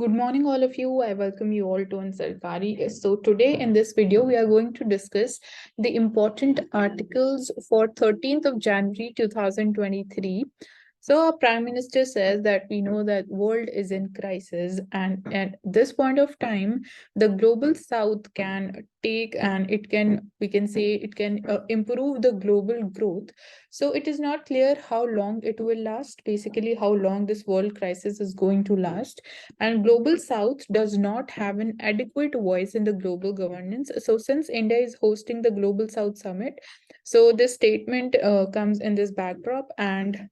Good morning, all of you. I welcome you all to Ansarkari. So today in this video, we are going to discuss the important articles for 13th of January 2023. So our Prime Minister says that we know that world is in crisis, and at this point of time, the global South can take and it can we can say it can improve the global growth. So it is not clear how long it will last. Basically, how long this world crisis is going to last, and global South does not have an adequate voice in the global governance. So since India is hosting the Global South Summit, so this statement comes in this backdrop, and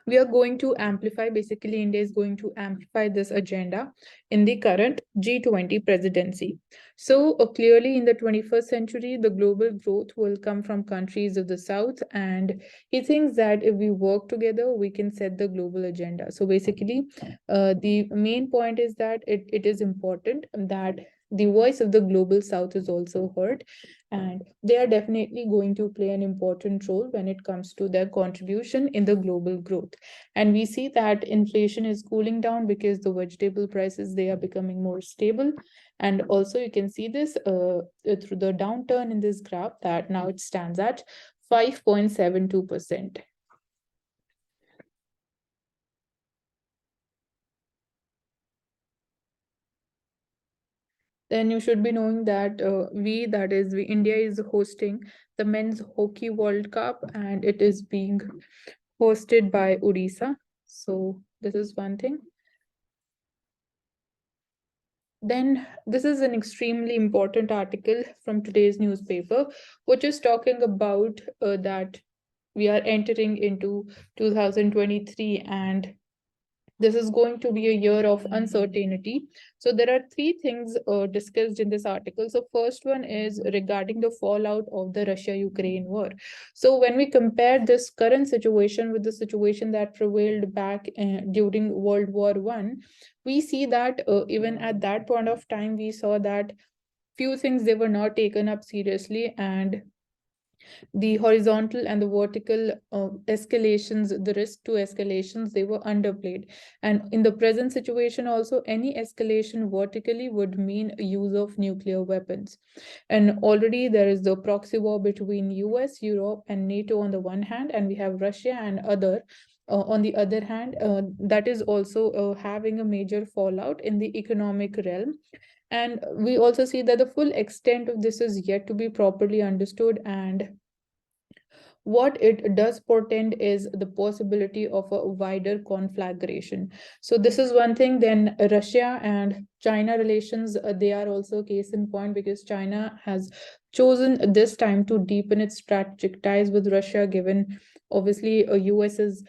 we are going to amplify, basically India is going to amplify this agenda in the current G20 presidency. So clearly in the 21st century, the global growth will come from countries of the South, and he thinks that if we work together, we can set the global agenda. So basically, the main point is that it is important that the voice of the global South is also heard, and they are definitely going to play an important role when it comes to their contribution in the global growth. And we see that inflation is cooling down because the vegetable prices, they are becoming more stable. And also you can see this through the downturn in this graph, that now it stands at 5.72%. Then you should be knowing that India is hosting the men's hockey World Cup, and it is being hosted by Odisha. So this is one thing. Then this is an extremely important article from today's newspaper, which is talking about that we are entering into 2023, and this is going to be a year of uncertainty. So there are three things discussed in this article. So first one is regarding the fallout of the Russia-Ukraine war. So when we compare this current situation with the situation that prevailed back during World War One, we see that even at that point of time, we saw that few things, they were not taken up seriously, and the horizontal and the vertical escalations, the risk to escalations, they were underplayed. And in the present situation also, any escalation vertically would mean use of nuclear weapons. And already there is the proxy war between US, Europe, and NATO on the one hand, and we have Russia and other on the other hand, that is also having a major fallout in the economic realm. And we also see that the full extent of this is yet to be properly understood, and what it does portend is the possibility of a wider conflagration. So this is one thing. Then Russia and China relations, they are also case in point, because China has chosen this time to deepen its strategic ties with Russia, given obviously US is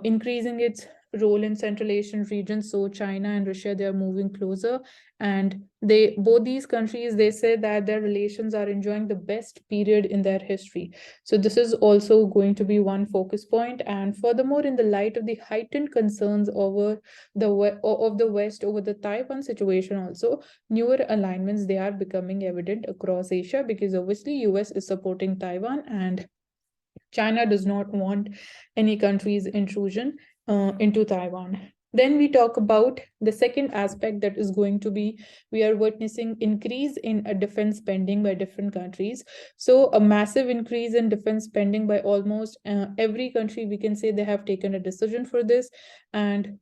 increasing its role in Central Asian region. So China and Russia, they are moving closer, and they, both these countries, they say that their relations are enjoying the best period in their history. So this is also going to be one focus point. And furthermore, in the light of the heightened concerns over of the West over the Taiwan situation, also newer alignments, they are becoming evident across Asia, because obviously US is supporting Taiwan, and China does not want any country's intrusion into Taiwan. Then we talk about the second aspect, that is going to be, we are witnessing increase in defense spending by different countries. So a massive increase in defense spending by almost every country. We can say they have taken a decision for this, and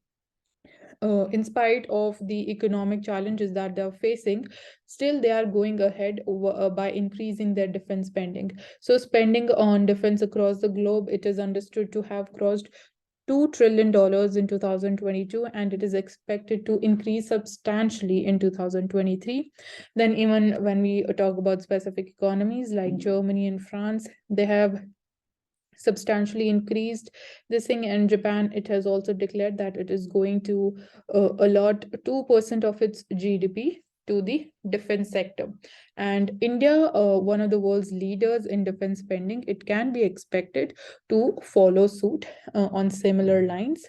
in spite of the economic challenges that they're facing, still they are going ahead by increasing their defense spending. So spending on defense across the globe, it is understood to have crossed $2 trillion in 2022, and it is expected to increase substantially in 2023. Then even when we talk about specific economies like Germany and France, they have substantially increased this thing. And Japan, it has also declared that it is going to allot 2% of its GDP to the defense sector. And India, one of the world's leaders in defense spending, it can be expected to follow suit on similar lines.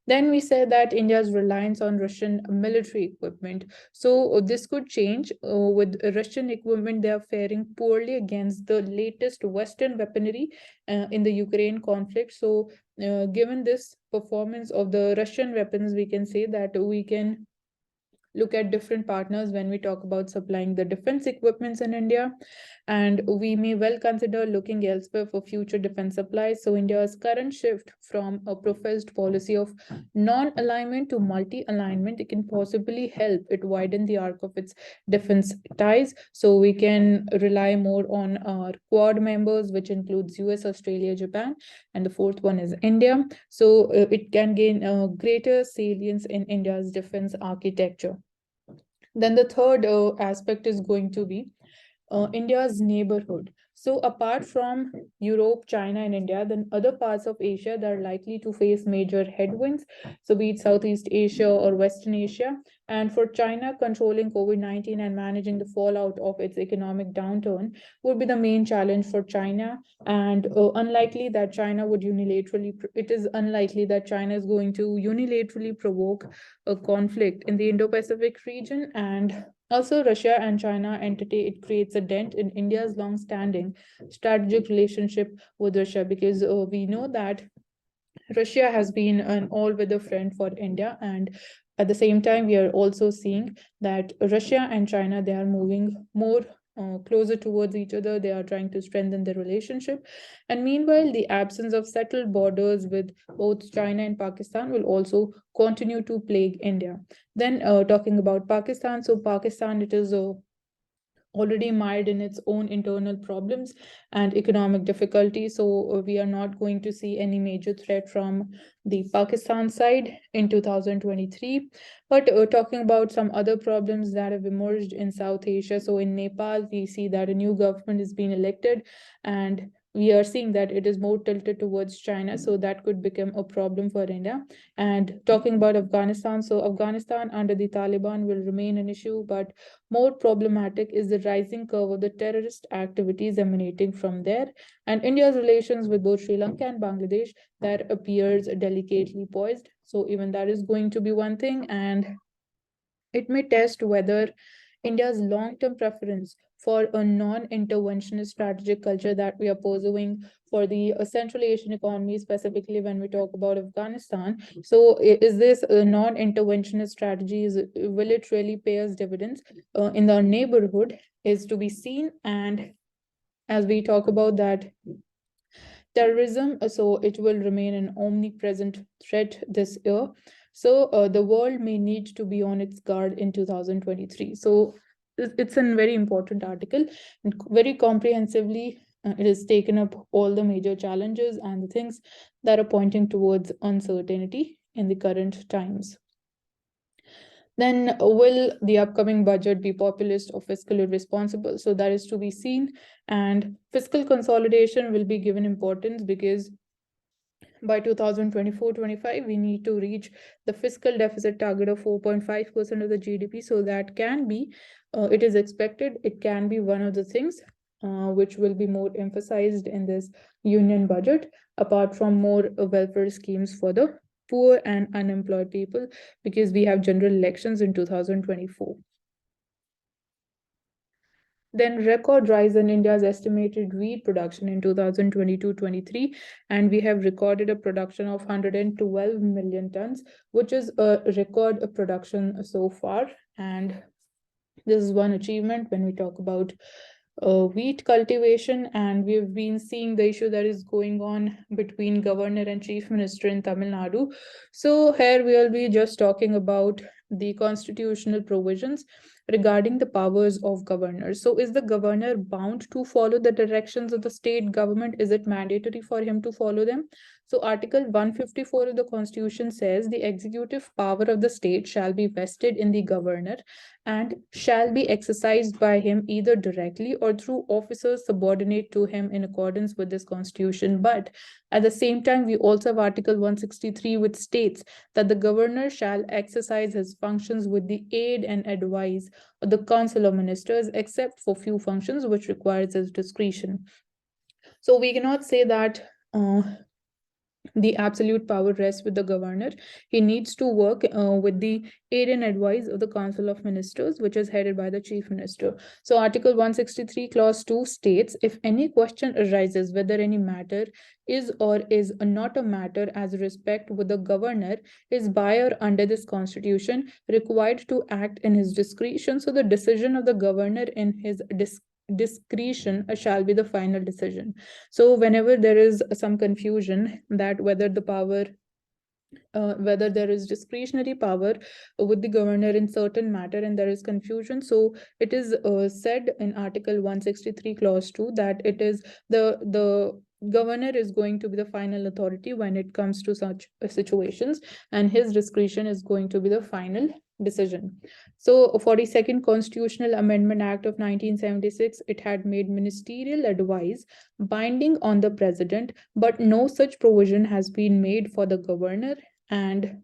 Then we say that India's reliance on Russian military equipment. So this could change with Russian equipment. They are faring poorly against the latest Western weaponry in the Ukraine conflict. So given this performance of the Russian weapons, we can say that we can look at different partners when we talk about supplying the defense equipments in India, and we may well consider looking elsewhere for future defense supplies. So, India's current shift from a professed policy of non-alignment to multi-alignment, it can possibly help it widen the arc of its defense ties. So we can rely more on our Quad members, which includes US, Australia, Japan, and the fourth one is India. So it can gain greater salience in India's defense architecture. Then the third aspect is going to be India's neighborhood. So, apart from Europe, China, and India, then other parts of Asia that are likely to face major headwinds. So, be it Southeast Asia or Western Asia. And for China, controlling COVID-19 and managing the fallout of its economic downturn would be the main challenge for China. And unlikely that China would unilaterally, it is unlikely that China is going to unilaterally provoke a conflict in the Indo-Pacific region. And also, Russia and China entity, it creates a dent in India's long-standing strategic relationship with Russia, because we know that Russia has been an all-weather friend for India, and at the same time, we are also seeing that Russia and China, they are moving more closer towards each other. They are trying to strengthen their relationship. And meanwhile, the absence of settled borders with both China and Pakistan will also continue to plague India. Then, talking about Pakistan, so Pakistan, it is already mired in its own internal problems and economic difficulties. So we are not going to see any major threat from the Pakistan side in 2023. But talking about some other problems that have emerged in South Asia. So in Nepal, we see that a new government is being elected, and we are seeing that it is more tilted towards China. So that could become a problem for India. And talking about Afghanistan, so Afghanistan under the Taliban will remain an issue, but more problematic is the rising curve of the terrorist activities emanating from there, and India's relations with both Sri Lanka and Bangladesh that appears delicately poised. So even that is going to be one thing, and it may test whether India's long-term preference for a non-interventionist strategic culture that we are pursuing for the Central Asian economy, specifically when we talk about Afghanistan. So, is this a non-interventionist strategy? Will it really pay us dividends in our neighborhood? Is to be seen. And as we talk about that, terrorism, so it will remain an omnipresent threat this year. So the world may need to be on its guard in 2023. So it's a very important article, and very comprehensively it has taken up all the major challenges and the things that are pointing towards uncertainty in the current times. Then, will the upcoming budget be populist or fiscally responsible? So that is to be seen. And fiscal consolidation will be given importance, because by 2024-25 we need to reach the fiscal deficit target of 4.5% of the GDP. So that can be, it is expected, it can be one of the things which will be more emphasized in this union budget, apart from more welfare schemes for the poor and unemployed people, because we have general elections in 2024. Then record rise in India's estimated wheat production in 2022-23, and we have recorded a production of 112 million tons, which is a record production so far. And this is one achievement when we talk about wheat cultivation. And we've been seeing the issue that is going on between governor and chief minister in Tamil Nadu. So here we'll be just talking about the constitutional provisions regarding the powers of governors. So is the governor bound to follow the directions of the state government? Is it mandatory for him to follow them? So Article 154 of the Constitution says the executive power of the state shall be vested in the governor and shall be exercised by him either directly or through officers subordinate to him in accordance with this constitution. But at the same time, we also have Article 163, which states that the governor shall exercise his functions with the aid and advice of the council of ministers, except for few functions which requires his discretion. So we cannot say that the absolute power rests with the governor. He needs to work with the aid and advice of the Council of Ministers, which is headed by the Chief Minister. So, Article 163, Clause 2 states if any question arises whether any matter is or is not a matter as respect with the governor is by or under this constitution required to act in his discretion. So, the decision of the governor in his discretion shall be the final decision. So whenever there is some confusion that whether there is discretionary power with the governor in certain matter and there is confusion, so it is said in Article 163 Clause 2 that it is the governor is going to be the final authority when it comes to such situations, and his discretion is going to be the final decision. So 42nd Constitutional Amendment Act of 1976, it had made ministerial advice binding on the president, but no such provision has been made for the governor. And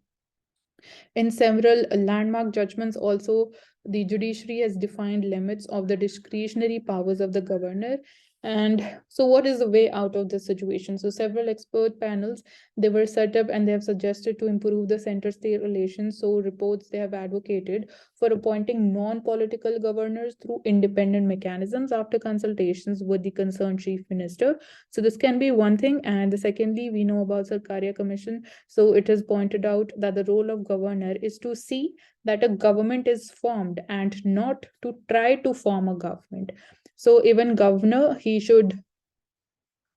in several landmark judgments, also, the judiciary has defined limits of the discretionary powers of the governor. And so, what is the way out of this situation? So, several expert panels they were set up and they have suggested to improve the center-state relations. So, reports they have advocated for appointing non-political governors through independent mechanisms after consultations with the concerned chief minister. So, this can be one thing. And secondly, we know about Sarkaria Commission. So it is pointed out that the role of governor is to see that a government is formed and not to try to form a government. So even governor, he should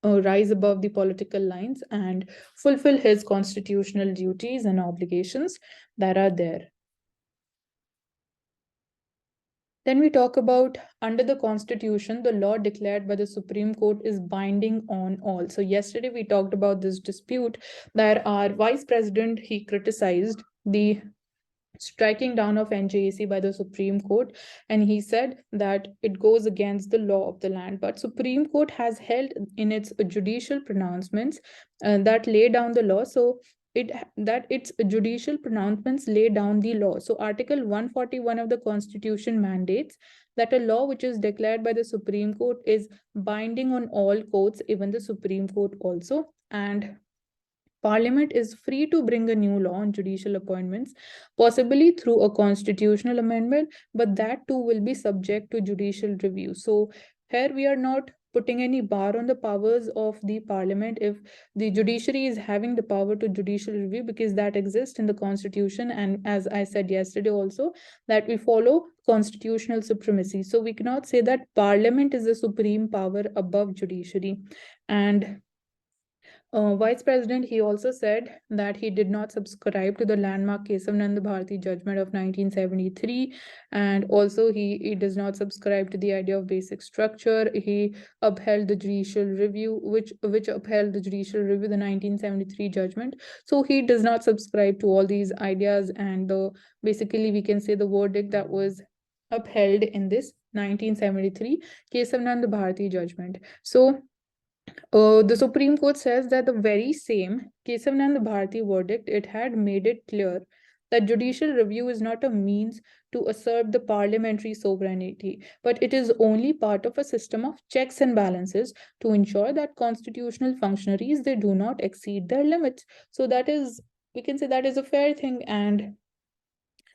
rise above the political lines and fulfill his constitutional duties and obligations that are there. Then we talk about under the Constitution, the law declared by the Supreme Court is binding on all. So yesterday we talked about this dispute that our Vice President he criticized the striking down of NJAC by the Supreme Court, and he said that it goes against the law of the land. But Supreme Court has held in its judicial pronouncements that lay down the law. So it that its judicial pronouncements lay down the law. So Article 141 of the Constitution mandates that a law which is declared by the Supreme Court is binding on all courts, even the Supreme Court also. And Parliament is free to bring a new law on judicial appointments, possibly through a constitutional amendment, but that too will be subject to judicial review. So, here we are not putting any bar on the powers of the Parliament if the judiciary is having the power to judicial review, because that exists in the Constitution. And as I said yesterday, also that we follow constitutional supremacy. So, we cannot say that Parliament is the supreme power above judiciary. And Vice President, he also said that he did not subscribe to the landmark Kesavananda Bharati judgment of 1973, and also he does not subscribe to the idea of basic structure. He upheld the judicial review, which upheld the judicial review, the 1973 judgment. So he does not subscribe to all these ideas, and basically we can say the verdict that was upheld in this 1973 Kesavananda Bharati judgment. So the Supreme Court says that the very same Kesavananda Bharati verdict, it had made it clear that judicial review is not a means to assert the parliamentary sovereignty, but it is only part of a system of checks and balances to ensure that constitutional functionaries they do not exceed their limits. So that is, we can say that is a fair thing. And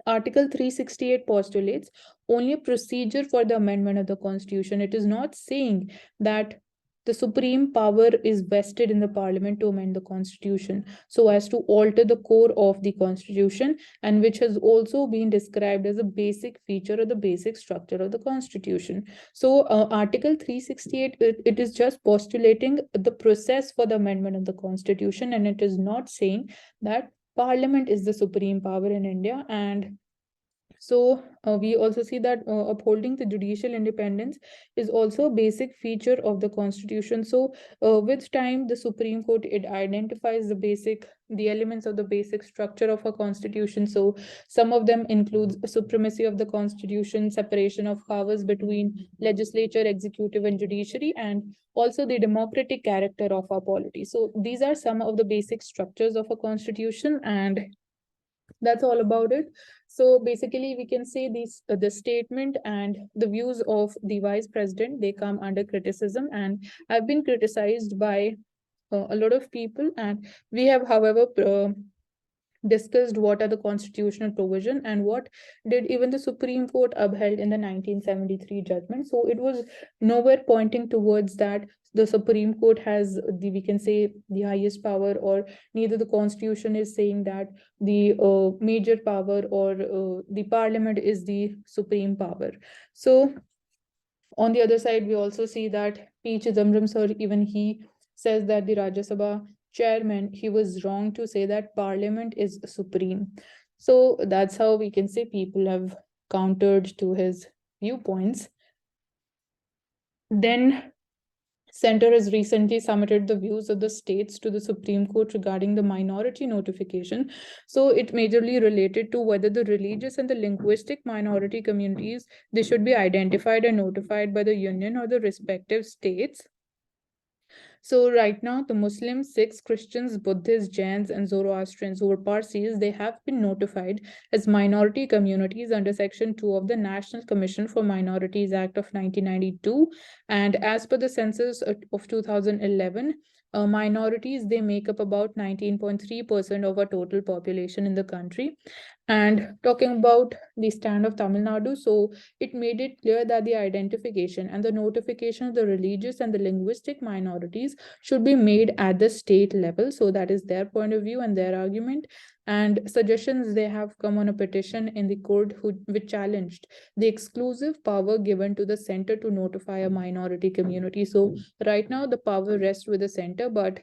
Article 368 postulates only a procedure for the amendment of the Constitution. It is not saying that the supreme power is vested in the Parliament to amend the Constitution so as to alter the core of the Constitution, and which has also been described as a basic feature or the basic structure of the Constitution. So, Article 368 it is just postulating the process for the amendment of the Constitution, and it is not saying that Parliament is the supreme power in India. And so we also see that upholding the judicial independence is also a basic feature of the Constitution. So with time, the Supreme Court it identifies the elements of the basic structure of a constitution. So some of them includes supremacy of the Constitution, separation of powers between legislature, executive, and judiciary, and also the democratic character of our polity. So these are some of the basic structures of a constitution, and that's all about it. So basically we can say these the statement and the views of the vice president they come under criticism, and I've been criticized by a lot of people, and we have, however, discussed what are the constitutional provision and what did even the Supreme Court upheld in the 1973 judgment. So it was nowhere pointing towards that the Supreme Court has the, we can say, the highest power, or neither the constitution is saying that the major power or the parliament is the supreme power. So on the other side, we also see that P. Chidambaram sir, even he says that the Rajya Sabha chairman, he was wrong to say that parliament is supreme. So that's how we can say people have countered to his viewpoints. Then Center has recently submitted the views of the states to the Supreme Court regarding the minority notification. So it majorly related to whether the religious and the linguistic minority communities, they should be identified and notified by the union or the respective states. So right now, the Muslims, Sikhs, Christians, Buddhists, Jains, and Zoroastrians, who are Parsis, they have been notified as minority communities under Section 2 of the National Commission for Minorities Act of 1992. And as per the census of 2011, minorities, they make up about 19.3% of our total population in the country. And talking about the stand of Tamil Nadu, so it made it clear that the identification and the notification of the religious and the linguistic minorities should be made at the state level. So that is their point of view and their argument. And suggestions, they have come on a petition in the court which challenged the exclusive power given to the center to notify a minority community. So right now the power rests with the center, but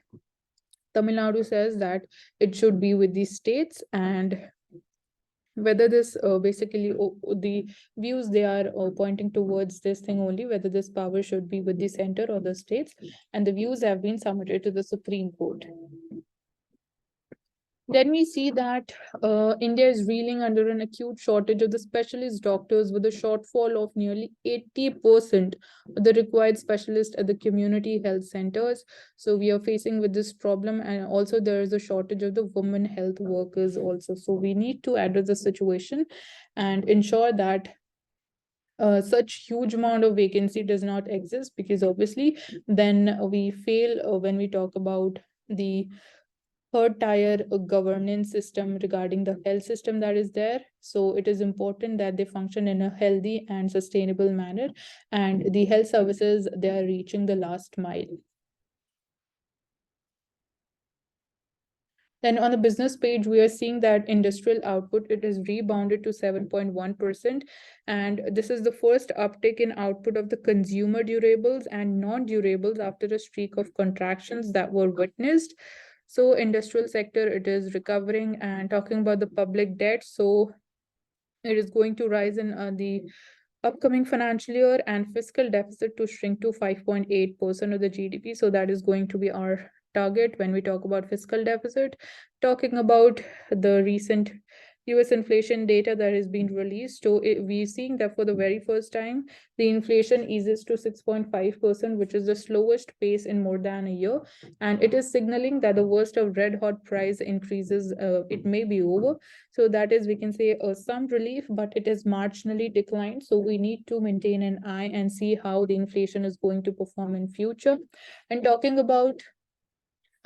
Tamil Nadu says that it should be with the states. And whether this basically the views, they are pointing towards this thing only, whether this power should be with the center or the states, and the views have been submitted to the Supreme Court. Then we see that India is reeling under an acute shortage of the specialist doctors, with a shortfall of nearly 80% of the required specialists at the community health centers. So we are facing with this problem, and also there is a shortage of the women health workers also. So we need to address the situation and ensure that such huge amount of vacancy does not exist, because obviously then we fail when we talk about the third tier governance system regarding the health system that is there. So it is important that they function in a healthy and sustainable manner, and the health services, they are reaching the last mile. Then on the business page, we are seeing that industrial output, it has rebounded to 7.1%. And this is the first uptick in output of the consumer durables and non-durables after a streak of contractions that were witnessed. So industrial sector, it is recovering. And talking about the public debt, so it is going to rise in the upcoming financial year, and fiscal deficit to shrink to 5.8% of the GDP. So that is going to be our target when we talk about fiscal deficit. Talking about the recent US inflation data that has been released, so we're seeing that for the very first time, the inflation eases to 6.5%, which is the slowest pace in more than a year. And it is signaling that the worst of red hot price increases, it may be over. So that is, we can say, some relief, but it is marginally declined. So we need to maintain an eye and see how the inflation is going to perform in future. And talking about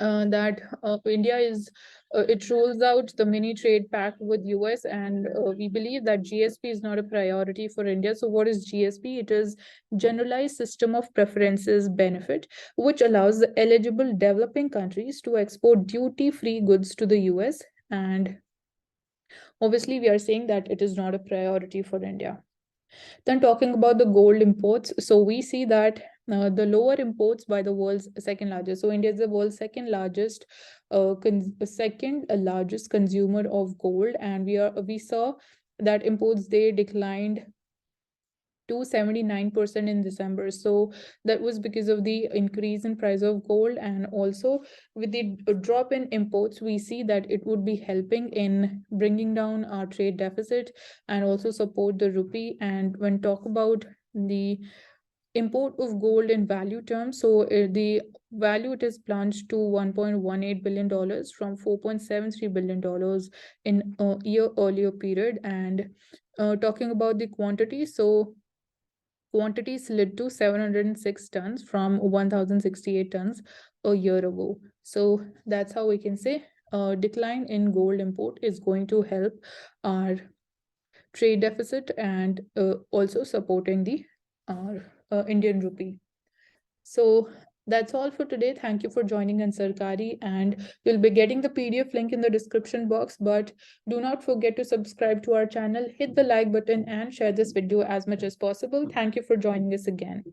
that India is, it rolls out the mini trade pact with US, and we believe that GSP is not a priority for India. So what is GSP? It is generalized system of preferences benefit, which allows the eligible developing countries to export duty-free goods to the US. And obviously, we are saying that it is not a priority for India. Then talking about the gold imports, so we see that the lower imports by the world's second largest. So India is the world's second largest consumer of gold, and we saw that imports, they declined to 79% in December. So that was because of the increase in price of gold, and also with the drop in imports, we see that it would be helping in bringing down our trade deficit and also support the rupee. And when talk about the import of gold in value terms, so the value, it is plunged to $1.18 billion from $4.73 billion in a year earlier period. And talking about the quantity, so quantity slid to 706 tons from 1,068 tons a year ago. So that's how we can say decline in gold import is going to help our trade deficit and also supporting the Indian rupee. So that's all for today. Thank you for joining in Sarkari, and you'll be getting the PDF link in the description box. But do not forget to subscribe to our channel, hit the like button, and share this video as much as possible. Thank you for joining us again.